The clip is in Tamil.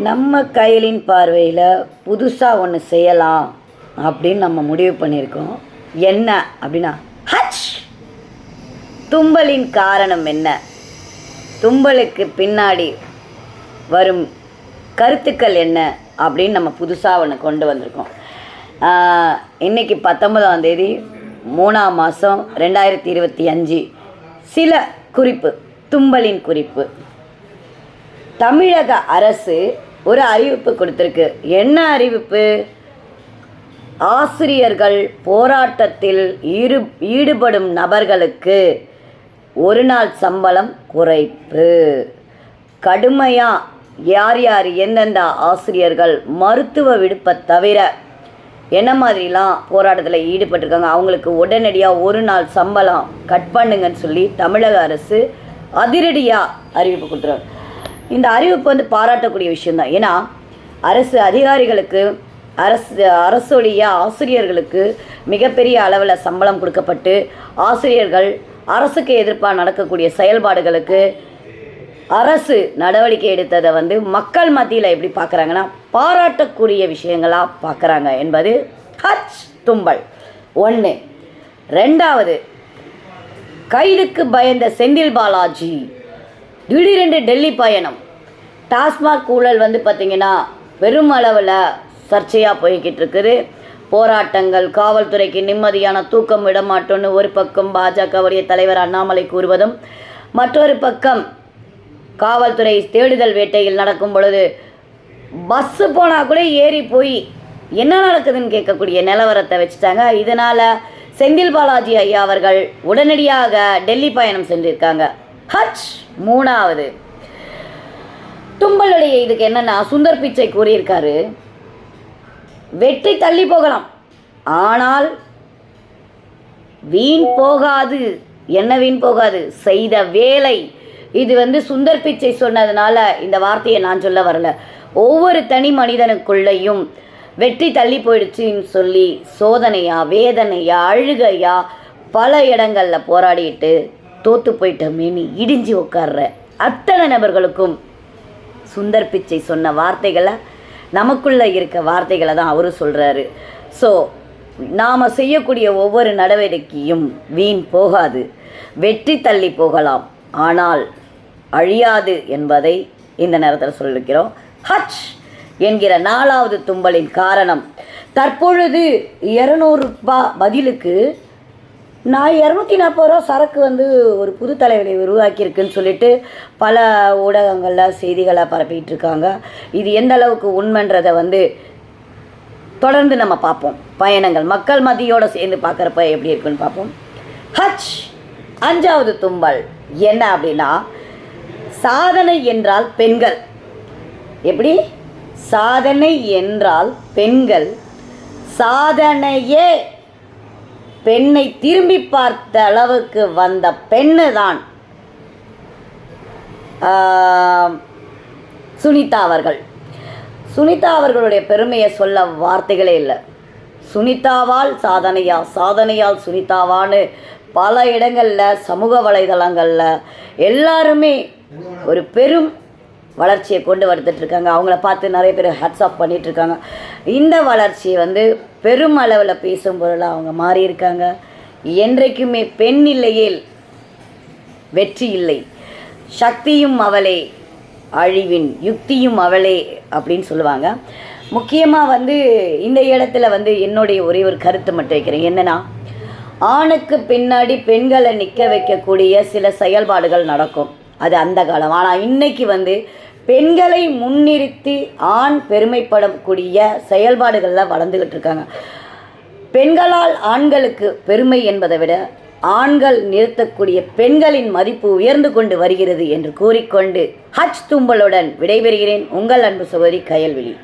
நம்ம கையலின் பார்வையில் புதுசாக ஒன்று செய்யலாம் அப்படின்னு நம்ம முடிவு பண்ணியிருக்கோம். என்ன அப்படின்னா ஹச். தும்பலின் காரணம் என்ன, தும்பலுக்கு பின்னாடி வரும் கருத்துக்கள் என்ன அப்படின்னு நம்ம புதுசாக ஒன்று கொண்டு வந்திருக்கோம். இன்றைக்கி 19ஆம் தேதி 3ஆம் மாதம் 2025. சில குறிப்பு, தும்பலின் குறிப்பு. தமிழக அரசு ஒரு அறிவிப்பு கொடுத்துருக்கு. என்ன அறிவிப்பு? ஆசிரியர்கள் போராட்டத்தில் ஈடுபடும் நபர்களுக்கு ஒரு நாள் சம்பளம் குறைப்பு. கடுமையாக யார் யார் எந்தெந்த ஆசிரியர்கள் மருத்துவ விடுப்பை தவிர என்ன மாதிரிலாம் போராட்டத்தில் ஈடுபட்டிருக்காங்க அவங்களுக்கு உடனடியாக ஒரு நாள் சம்பளம் கட் பண்ணுங்கன்னு சொல்லி தமிழக அரசு அதிரடியாக அறிவிப்பு கொடுத்துருவாங்க. இந்த அறிவிப்பு பாராட்டக்கூடிய விஷயந்தான். ஏன்னா அரசு அதிகாரிகளுக்கு அரசுடைய ஆசிரியர்களுக்கு மிகப்பெரிய அளவில் சம்பளம் கொடுக்கப்பட்டு ஆசிரியர்கள் அரசுக்கு எதிர்ப்பாக நடக்கக்கூடிய செயல்பாடுகளுக்கு அரசு நடவடிக்கை எடுத்ததை மக்கள் மத்தியில் எப்படி பார்க்குறாங்கன்னா பாராட்டக்கூடிய விஷயங்களாக பார்க்குறாங்க என்பது ஹச் தும்பல். 1. 2வது, கைதுக்கு பயந்த செந்தில் பாலாஜி திடீரென்று டெல்லி பயணம். டாஸ்மாக் ஊழல் பார்த்திங்கன்னா பெரும் அளவில் சர்ச்சையாக போய்கிட்டு இருக்குது. போராட்டங்கள், காவல்துறைக்கு நிம்மதியான தூக்கம் விட மாட்டோன்னு ஒரு பக்கம் பாஜகவுடைய தலைவர் அண்ணாமலை கூறுவதும், மற்றொரு பக்கம் காவல்துறை தேடுதல் வேட்டையில் நடக்கும் பொழுது பஸ்ஸு போனால் கூட ஏறி போய் என்ன நடக்குதுன்னு கேட்கக்கூடிய நிலவரத்தை வச்சுட்டாங்க. இதனால் செந்தில் பாலாஜி ஐயா அவர்கள் உடனடியாக டெல்லி பயணம் சென்றிருக்காங்க. ஹச். 3வது, தும்பலுடைய இதுக்கு என்னென்னா சுந்தர் பிச்சை கூறியிருக்காரு, வெற்றி தள்ளி போகலாம் ஆனால் வீண் போகாது. என்ன வீண் போகாது? செய்த வேலை. இது சுந்தர் பிச்சை சொன்னதுனால இந்த வார்த்தையை நான் சொல்ல வரல. ஒவ்வொரு தனி மனிதனுக்குள்ளேயும் வெற்றி தள்ளி போயிடுச்சுன்னு சொல்லி சோதனையா, வேதனையா, அழுகையா பல இடங்களில் போராடிட்டு தோற்று போயிட்டோமேனு இடிஞ்சு உட்கார்ற அத்தனை நபர்களுக்கும் சுந்தர் பிச்சை சொன்ன வார்த்தைகளை நமக்குள்ளே இருக்க வார்த்தைகளை தான் அவரு சொல்கிறாரு. ஸோ நாம் செய்யக்கூடிய ஒவ்வொரு நடவடிக்கையும் வீண் போகாது, வெற்றி தள்ளி போகலாம் ஆனால் அழியாது என்பதை இந்த நேரத்தில் சொல்லியிருக்கிறோம். ஹச் என்கிற 4வது தும்பலின் காரணம், தற்பொழுது 200 ரூபாய் பதிலுக்கு நான் 240 ரூபா சரக்கு ஒரு புது தலைவரை உருவாக்கியிருக்குன்னு சொல்லிட்டு பல ஊடகங்களில் செய்திகளை பரப்பிட்டு இருக்காங்க. இது எந்த அளவுக்கு உண்மைன்றதை தொடர்ந்து நம்ம பார்ப்போம். பயணங்கள் மக்கள் மத்தியோடு சேர்ந்து பார்க்குறப்ப எப்படி இருக்குன்னு பார்ப்போம். ஹச். 5வது தும்பல் என்ன அப்படின்னா, சாதனை என்றால் பெண்கள். எப்படி? சாதனை என்றால் பெண்கள், சாதனையே பெண்ணை திரும்பி பார்த்த அளவுக்கு வந்த பெண்ணு தான் சுனிதா அவர்கள். சுனிதா அவர்களுடைய பெருமையை சொல்ல வார்த்தைகளே இல்லை. சுனிதாவால் சாதனையா, சாதனையால் சுனிதாவான்னு பல இடங்களில் சமூக வலைதளங்களில் எல்லாருமே ஒரு பெரும் வளர்ச்சியை கொண்டு வந்துட்டுருக்காங்க. அவங்கள பார்த்து நிறைய பேர் ஹேட்ஸ் ஆஃப் பண்ணிகிட்ருக்காங்க. இந்த வளர்ச்சியை பெரும் அளவில் பேசும் பொருளாக அவங்க மாறியிருக்காங்க. என்றைக்குமே பெண் இல்லையேல் வெற்றி இல்லை, சக்தியும் அவளே, அழிவின் யுக்தியும் அவளே அப்படின்னு சொல்லுவாங்க. முக்கியமாக இந்த இடத்துல என்னுடைய ஒரே ஒரு கருத்து மட்டும் வைக்கிறேன். என்னென்னா, ஆணுக்கு பின்னாடி பெண்களை நிற்க வைக்கக்கூடிய சில செயல்பாடுகள் நடக்கும். அது அந்த காலம். ஆனால் இன்றைக்கி பெண்களை முன்னிறுத்தி ஆண் பெருமைப்படக்கூடிய செயல்பாடுகளில் வளர்ந்துக்கிட்டு இருக்காங்க. பெண்களால் ஆண்களுக்கு பெருமை என்பதை விட ஆண்கள் நிறுத்தக்கூடிய பெண்களின் மதிப்பு உயர்ந்து கொண்டு வருகிறது என்று கூறிக்கொண்டு ஹச் தும்பலுடன் விடைபெறுகிறேன். உங்கள் அன்பு சகோதரி கயல்விழி.